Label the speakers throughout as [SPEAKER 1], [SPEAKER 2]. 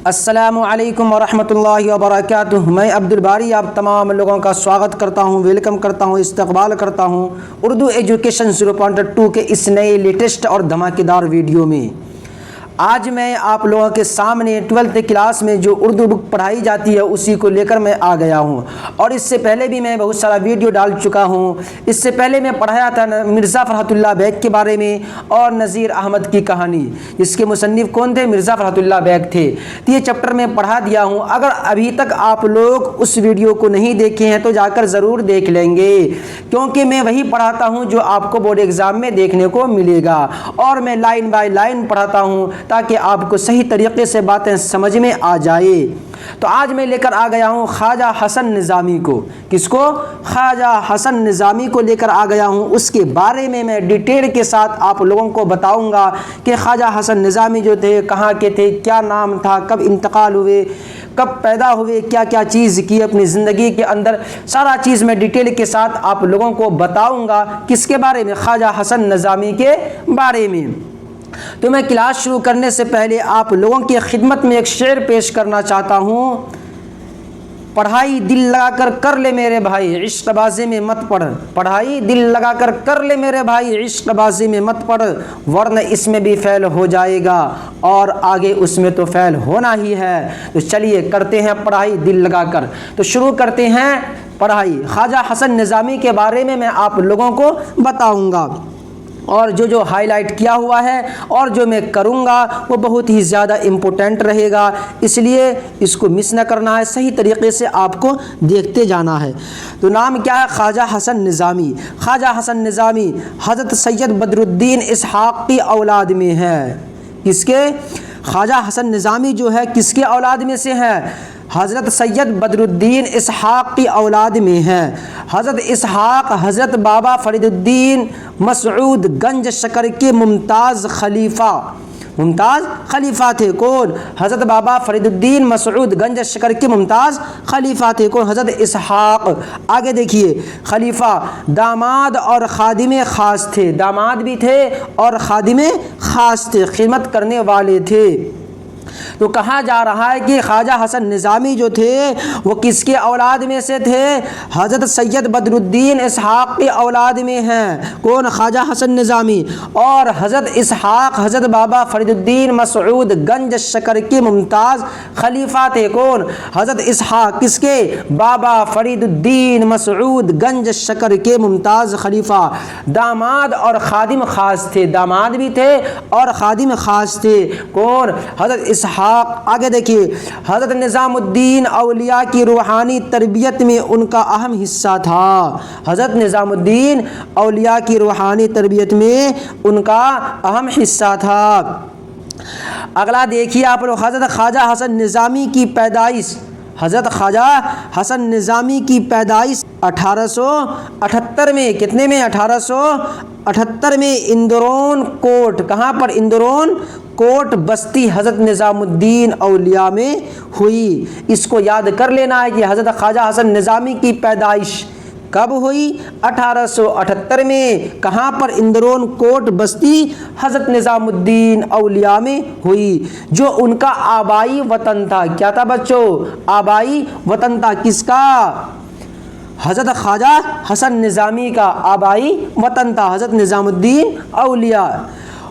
[SPEAKER 1] السلام علیکم ورحمۃ اللہ وبرکاتہ۔ میں عبدالباری آپ تمام لوگوں کا سواگت کرتا ہوں، ویلکم کرتا ہوں، استقبال کرتا ہوں اردو ایجوکیشن 0.2 کے اس نئے لیٹسٹ اور دھماکے دار ویڈیو میں۔ آج میں آپ لوگوں کے سامنے 12th کلاس میں جو اردو بک پڑھائی جاتی ہے اسی کو لے کر میں آ گیا ہوں، اور اس سے پہلے بھی میں بہت سارا ویڈیو ڈال چکا ہوں۔ اس سے پہلے میں پڑھایا تھا مرزا فرحت اللہ بیگ کے بارے میں اور نذیر احمد کی کہانی، جس کے مصنف کون تھے؟ مرزا فرحت اللہ بیگ تھے۔ تو یہ چیپٹر میں پڑھا دیا ہوں، اگر ابھی تک آپ لوگ اس ویڈیو کو نہیں دیکھے ہیں تو جا کر ضرور دیکھ لیں گے، کیونکہ میں وہی پڑھاتا ہوں جو آپ کو بورڈ ایگزام میں دیکھنے کو ملے گا، اور میں لائن بائی لائن پڑھاتا ہوں تاکہ آپ کو صحیح طریقے سے باتیں سمجھ میں آ جائے۔ تو آج میں لے کر آ گیا ہوں خواجہ حسن نظامی کو۔ کس کو؟ خواجہ حسن نظامی کو لے کر آ گیا ہوں۔ اس کے بارے میں ڈیٹیل کے ساتھ آپ لوگوں کو بتاؤں گا کہ خواجہ حسن نظامی جو تھے کہاں کے تھے، کیا نام تھا، کب انتقال ہوئے، کب پیدا ہوئے، کیا کیا چیز کی اپنی زندگی کے اندر، سارا چیز میں ڈیٹیل کے ساتھ آپ لوگوں کو بتاؤں گا۔ کس کے بارے میں؟ خواجہ حسن نظامی کے بارے میں۔ تو میں کلاس شروع کرنے سے پہلے آپ لوگوں کی خدمت میں ایک شعر پیش کرنا چاہتا ہوں۔ پڑھائی دل لگا کر کر لے میرے بھائی، عشق بازی میں مت پڑھ۔ پڑھائی دل لگا کر کر لے میرے بھائی، عشق بازی میں مت پڑھ، ورنہ اس میں بھی فیل ہو جائے گا اور آگے اس میں تو فیل ہونا ہی ہے۔ تو چلیے کرتے ہیں پڑھائی دل لگا کر۔ تو شروع کرتے ہیں پڑھائی۔ خواجہ حسن نظامی کے بارے میں آپ لوگوں کو بتاؤں گا، اور جو ہائی لائٹ کیا ہوا ہے اور جو میں کروں گا وہ بہت ہی زیادہ امپورٹنٹ رہے گا، اس لیے اس کو مس نہ کرنا ہے، صحیح طریقے سے آپ کو دیکھتے جانا ہے۔ تو نام کیا ہے؟ خواجہ حسن نظامی۔ خواجہ حسن نظامی حضرت سید بدر الدین اسحاق کی اولاد میں ہے۔ کس کے؟ خواجہ حسن نظامی جو ہے کس کے اولاد میں سے ہے؟ حضرت سید بدر الدین اسحاق کی اولاد میں ہے۔ حضرت اسحاق حضرت بابا فرید الدین مسعود گنج شکر کے ممتاز خلیفہ تھے۔ کون؟ حضرت بابا فرید الدین مسعود گنج شکر کے ممتاز خلیفہ تھے۔ کون؟ حضرت اسحاق۔ آگے دیکھیے، خلیفہ، داماد اور خادم خاص تھے۔ داماد بھی تھے اور خادم خاص تھے، خدمت کرنے والے تھے۔ تو کہا جا رہا ہے کہ خواجہ حسن نظامی جو تھے وہ کس کے اولاد میں سے تھے؟ حضرت سید بدر الدین اسحاق کے اولاد میں ہیں۔ کون؟ خواجہ حسن نظامی۔ اور حضرت اسحاق حضرت بابا فرید الدین مسعود گنج شکر کے ممتاز خلیفہ تھے۔ کون؟ حضرت اسحاق کس کے؟ بابا فرید الدین مسعود گنج شکر کے ممتاز خلیفہ۔ داماد اور خادم خاص تھے، داماد بھی تھے اور خادم خاص تھے۔ کون؟ حضرت اسحاق۔ آگے دیکھیے، حضرت نظام الدین اولیاء کی روحانی تربیت میں ان کا اہم حصہ تھا۔ حضرت نظام الدین اولیاء کی روحانی تربیت میں ان کا اہم حصہ تھا۔ اگلا دیکھیے آپ لوگ، حضرت خواجہ حسن نظامی کی پیدائش۔ حضرت خواجہ حسن نظامی کی پیدائش 1878 میں، کتنے میں؟ 1878 میں اندرون کوٹ۔ کہاں پر؟ اندرون کوٹ بستی حضرت نظام الدین اولیاء میں ہوئی۔ اس کو یاد کر لینا ہے کہ حضرت خواجہ حسن نظامی کی پیدائش کب ہوئی؟ 1878 میں۔ کہاں پر؟ اندرون کوٹ بستی حضرت نظام الدین اولیاء میں ہوئی، جو ان کا آبائی وطن تھا۔ کیا تھا بچوں؟ آبائی وطن تھا۔ کس کا؟ حضرت خواجہ حسن نظامی کا آبائی وطن تھا، حضرت نظام الدین اولیاء۔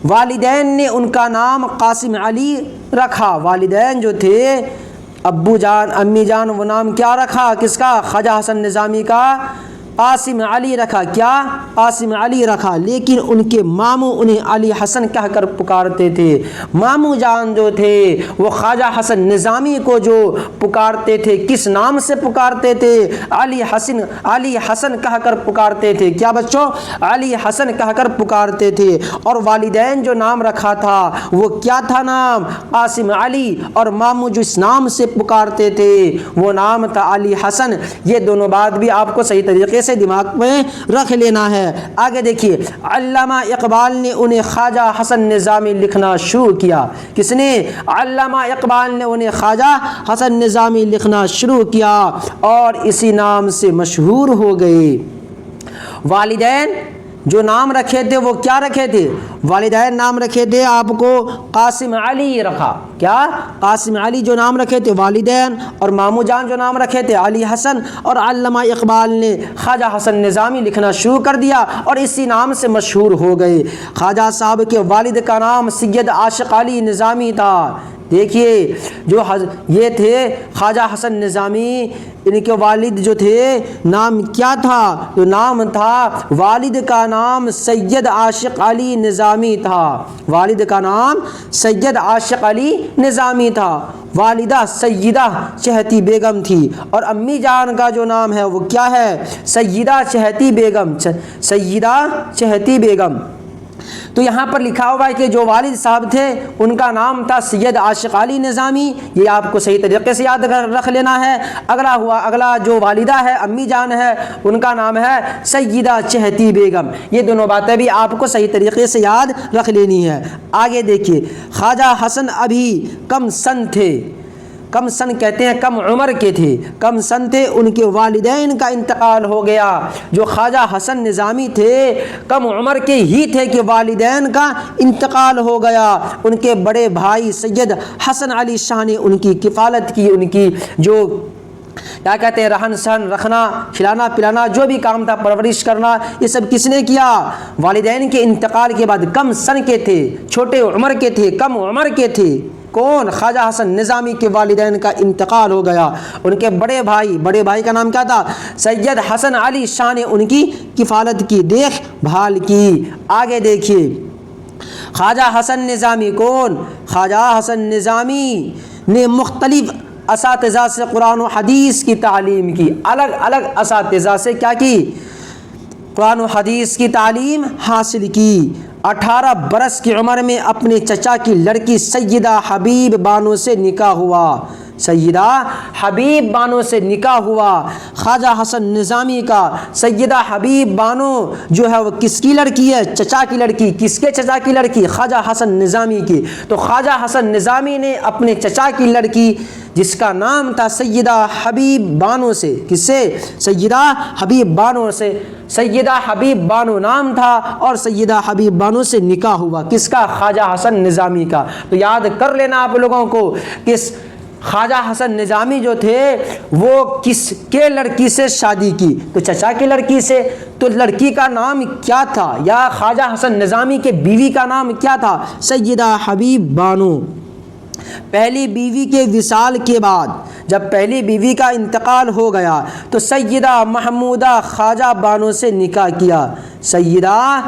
[SPEAKER 1] والدین نے ان کا نام قاسم علی رکھا۔ والدین جو تھے، ابو جان امی جان، وہ نام کیا رکھا؟ کس کا؟ خواجہ حسن نظامی کا قاسم علی رکھا۔ کیا؟ قاسم علی رکھا، لیکن ان کے ماموں انہیں علی حسن کہہ کر پکارتے تھے۔ ماموں جان جو تھے وہ خواجہ حسن نظامی کو جو پکارتے تھے، کس نام سے پکارتے تھے؟ علی حسن کہہ کر پکارتے تھے۔ کیا بچوں؟ علی حسن کہہ کر پکارتے تھے۔ اور والدین جو نام رکھا تھا وہ کیا تھا نام؟ قاسم علی، اور ماموں جو اس نام سے پکارتے تھے وہ نام تھا علی حسن۔ یہ دونوں بات بھی آپ کو صحیح طریقے سے دماغ میں رکھ لینا ہے۔ آگے دیکھیے، علامہ اقبال نے انہیں خواجہ حسن نظامی لکھنا شروع کیا۔ کس نے؟ علامہ اقبال نے انہیں خواجہ حسن نظامی لکھنا شروع کیا اور اسی نام سے مشہور ہو گئے۔ والدین جو نام رکھے تھے وہ کیا رکھے تھے؟ والدین نام رکھے تھے آپ کو قاسم علی رکھا، کیا؟ قاسم علی جو نام رکھے تھے والدین، اور ماموں جان جو نام رکھے تھے علی حسن، اور علامہ اقبال نے خواجہ حسن نظامی لکھنا شروع کر دیا اور اسی نام سے مشہور ہو گئے۔ خواجہ صاحب کے والد کا نام سید عاشق علی نظامی تھا۔ دیکھیے جو یہ تھے خواجہ حسن نظامی، ان کے والد جو تھے نام کیا تھا؟ تو نام تھا، والد کا نام سید عاشق علی نظامی تھا، والد کا نام سید عاشق علی نظامی تھا، والدہ سیدہ چہتی بیگم تھی، اور امی جان کا جو نام ہے وہ کیا ہے؟ سیدہ چہتی بیگم، سیدہ چہتی بیگم۔ تو یہاں پر لکھا ہوا ہے کہ جو والد صاحب تھے ان کا نام تھا سید عاشق علی نظامی، یہ آپ کو صحیح طریقے سے یاد رکھ لینا ہے۔ اگلا جو والدہ ہے امی جان ہے، ان کا نام ہے سیدہ چہتی بیگم۔ یہ دونوں باتیں بھی آپ کو صحیح طریقے سے یاد رکھ لینی ہے۔ آگے دیکھیے، خواجہ حسن ابھی کم سن تھے، کم سن کہتے ہیں کم عمر کے تھے، کم سن تھے، ان کے والدین کا انتقال ہو گیا۔ جو خواجہ حسن نظامی تھے کم عمر کے ہی تھے کہ والدین کا انتقال ہو گیا۔ ان کے بڑے بھائی سید حسن علی شاہ نے ان کی کفالت کی، ان کی جو کیا کہتے ہیں رہن سہن، رکھنا، کھلانا پلانا، جو بھی کام تھا، پرورش کرنا، یہ سب کس نے کیا؟ والدین کے انتقال کے بعد کم سن کے تھے، چھوٹے عمر کے تھے، کم عمر کے تھے۔ کون؟ خواجہ حسن نظامی کے والدین کا انتقال ہو گیا۔ ان کے بڑے بھائی کا نام کیا تھا؟ سید حسن علی شاہ نے ان کی کفالت کی، دیکھ بھال کی۔ آگے دیکھیے، خواجہ حسن نظامی کون؟ خواجہ حسن نظامی نے مختلف اساتذہ سے قرآن و حدیث کی تعلیم کی، الگ الگ اساتذہ سے کیا کی؟ قرآن و حدیث کی تعلیم حاصل کی۔ 18 برس کی عمر میں اپنے چچا کی لڑکی سیدہ حبیب بانو سے نکاح ہوا، سیدہ حبیب بانو سے نکاح ہوا۔ خواجہ حسن نظامی کا سیدہ حبیب بانو جو ہے وہ کس کی لڑکی ہے؟ چچا کی لڑکی۔ کس کے چچا کی لڑکی؟ خواجہ حسن نظامی کی۔ تو خواجہ حسن نظامی نے اپنے چچا کی لڑکی جس کا نام تھا سیدہ حبیب بانو سے، کس سے؟ سیدہ حبیب بانو سے، سیدہ حبیب بانو نام تھا، اور سیدہ حبیب بانو سے نکاح ہوا، کس کا؟ خواجہ حسن نظامی کا۔ تو یاد کر لینا آپ لوگوں کو کہ خواجہ حسن نظامی جو تھے وہ کس کے لڑکی سے شادی کی؟ تو چچا کی لڑکی سے۔ تو لڑکی کا نام کیا تھا؟ یا خواجہ حسن نظامی کے بیوی کا نام کیا تھا؟ سیدہ حبیب بانو۔ پہلی بیوی کے وصال کے بعد جب پہلی بیوی کا انتقال ہو گیا تو سیدہ محمودہ خواجہ بانو سے نکاح کیا، سیدہ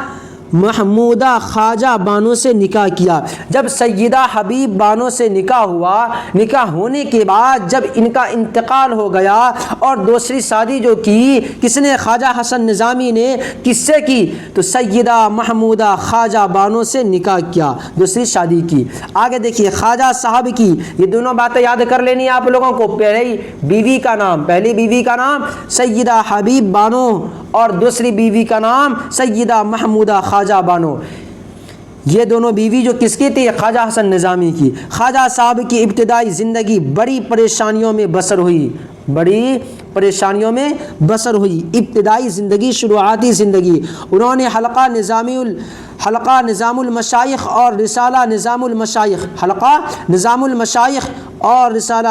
[SPEAKER 1] محمودہ خواجہ بانو سے نکاح کیا۔ جب سیدہ حبیب بانو سے نکاح ہوا، نکاح ہونے کے بعد جب ان کا انتقال ہو گیا اور دوسری شادی جو کی کس نے؟ خواجہ حسن نظامی نے۔ کس سے کی؟ تو سیدہ محمودہ خواجہ بانو سے نکاح کیا، دوسری شادی کی۔ آگے دیکھیے، خواجہ صاحب کی یہ دونوں باتیں یاد کر لینی ہے آپ لوگوں کو۔ پہلی بیوی کا نام سیدہ حبیب بانو اور دوسری بیوی کا نام سیدہ محمودہ خواجہ بانو۔ یہ دونوں بیوی جو کس کی تھی؟ خواجہ حسن نظامی کی۔ خواجہ صاحب کی ابتدائی زندگی بڑی پریشانیوں میں بسر ہوئی، ابتدائی زندگی، شروعاتی زندگی۔ انہوں نے حلقہ نظام المشائخ اور رسالہ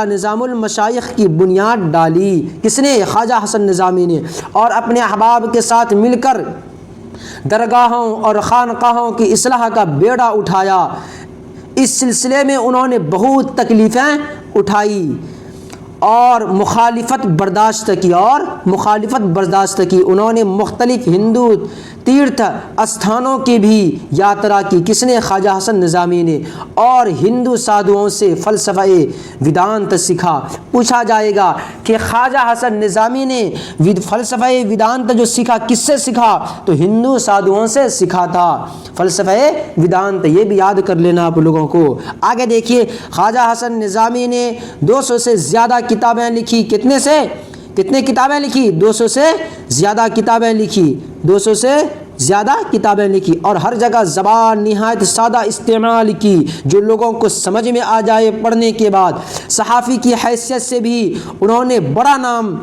[SPEAKER 1] نظام المشائخ کی بنیاد ڈالی۔ کس نے؟ خواجہ حسن نظامی نے۔ اور اپنے احباب کے ساتھ مل کر درگاہوں اور خانقاہوں کی اصلاح کا بیڑا اٹھایا۔ اس سلسلے میں انہوں نے بہت تکلیفیں اٹھائی اور مخالفت برداشت کی۔ انہوں نے مختلف ہندو تیرتھ استھانوں کی بھی یاترا کی۔ کس نے؟ خواجہ حسن نظامی نے۔ اور ہندو سادھوؤں سے فلسفہ ویدانت سیکھا۔ پوچھا جائے گا کہ خواجہ حسن نظامی نے فلسفہ ویدانت جو سیکھا کس سے سیکھا؟ تو ہندو سادھوؤں سے سیکھا تھا فلسفہ ویدانت، یہ بھی یاد کر لینا آپ لوگوں کو۔ آگے دیکھیے، خواجہ حسن نظامی نے 200 سے زیادہ کتابیں لکھی۔ کتنے کتابیں لکھی؟ 200 سے زیادہ کتابیں لکھی، 200 سے زیادہ کتابیں لکھی، اور ہر جگہ زبان نہایت سادہ استعمال کی جو لوگوں کو سمجھ میں آ جائے پڑھنے کے بعد۔ صحافی کی حیثیت سے بھی انہوں نے بڑا نام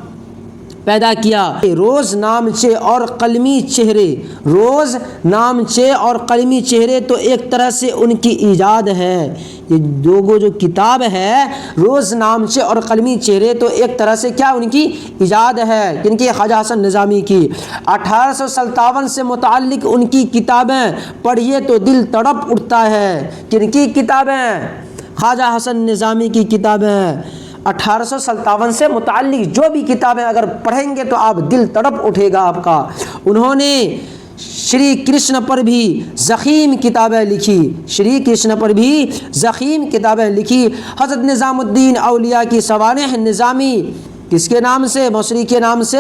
[SPEAKER 1] پیدا کیا۔ روز نامچے اور قلمی چہرے، روز نامچے اور قلمی چہرے تو ایک طرح سے ان کی ایجاد ہے۔ یہ جو کتاب ہے روز نامچے اور قلمی چہرے تو ایک طرح سے کیا ان کی ایجاد ہے، کن کی؟ خواجہ حسن نظامی کی۔ 1857 سے متعلق ان کی کتابیں پڑھیے تو دل تڑپ اٹھتا ہے۔ کن کی کتابیں؟ خواجہ حسن نظامی کی کتابیں۔ 1857 سے متعلق جو بھی کتابیں اگر پڑھیں گے تو آپ دل تڑپ اٹھے گا آپ کا۔ انہوں نے شری کرشن پر بھی ضخیم کتابیں لکھی، شری کرشن پر بھی ضخیم کتابیں لکھی۔ حضرت نظام الدین اولیاء کی سوانح نظامی کس کے نام سے؟ مصری کے نام سے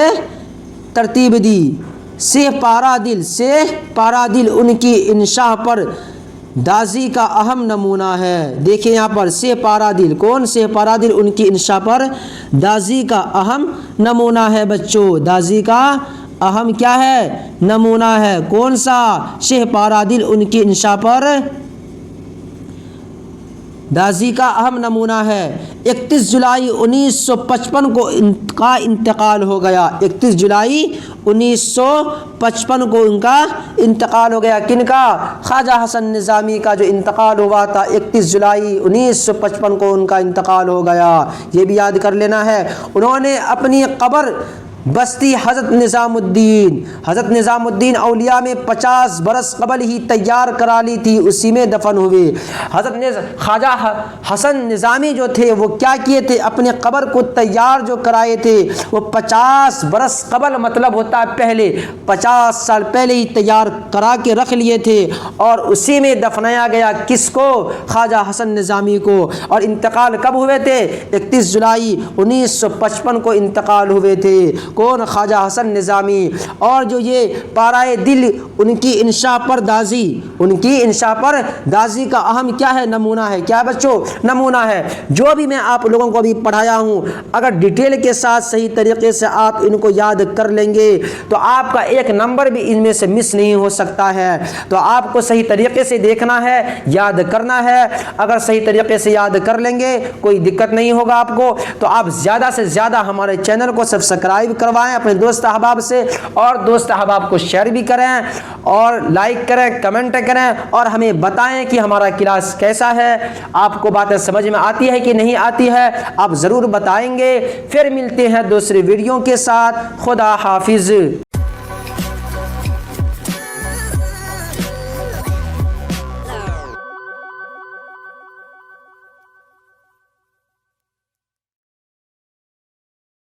[SPEAKER 1] ترتیب دی۔ سہ پارا دل ان کی انشاء پر دازی کا اہم نمونہ ہے۔ دیکھیں یہاں پر سہ پارا دل، کون؟ سہ پارا دل ان کی انشاء پر دازی کا اہم نمونہ ہے بچوں۔ دازی کا اہم کیا ہے؟ نمونہ ہے۔ کون سا؟ سہ پارا دل ان کی انشاء پر دازی کا اہم نمونہ ہے۔ 31 جولائی 1955 کو ان کا انتقال ہو گیا۔ 31 جولائی 1955 کو ان کا انتقال ہو گیا۔ کن کا؟ خواجہ حسن نظامی کا جو انتقال ہوا تھا 31 جولائی 1955 کو ان کا انتقال ہو گیا، یہ بھی یاد کر لینا ہے۔ انہوں نے اپنی قبر بستی حضرت نظام الدین اولیاء میں 50 برس قبل ہی تیار کرا لی تھی، اسی میں دفن ہوئے۔ خواجہ حسن نظامی جو تھے وہ کیا کیے تھے؟ اپنے قبر کو تیار جو کرائے تھے وہ 50 برس قبل، مطلب ہوتا ہے پہلے 50 سال پہلے ہی تیار کرا کے رکھ لیے تھے اور اسی میں دفنایا گیا۔ کس کو؟ خواجہ حسن نظامی کو۔ اور انتقال کب ہوئے تھے؟ 31 جولائی 1955 کو انتقال ہوئے تھے۔ کون؟ خواجہ حسن نظامی۔ اور جو یہ پارائے دل ان کی انشاء پر دازی، ان کی انشاء پر دازی کا اہم کیا ہے؟ نمونہ ہے۔ کیا بچوں؟ نمونہ ہے۔ جو بھی میں آپ لوگوں کو ابھی پڑھایا ہوں اگر ڈیٹیل کے ساتھ صحیح طریقے سے آپ ان کو یاد کر لیں گے تو آپ کا ایک نمبر بھی ان میں سے مس نہیں ہو سکتا ہے۔ تو آپ کو صحیح طریقے سے دیکھنا ہے، یاد کرنا ہے۔ اگر صحیح طریقے سے یاد کر لیں گے کوئی دقت نہیں ہوگا آپ کو۔ تو آپ زیادہ سے زیادہ ہمارے چینل کو سبسکرائب کروائیں اپنے دوست احباب سے، اور دوست احباب کو شیئر بھی کریں اور لائک کریں، کمنٹ کریں اور ہمیں بتائیں کہ ہمارا کلاس کیسا ہے، آپ کو باتیں سمجھ میں آتی ہے کہ نہیں آتی ہے، آپ ضرور بتائیں گے۔ پھر ملتے ہیں دوسری ویڈیو کے ساتھ۔ خدا حافظ۔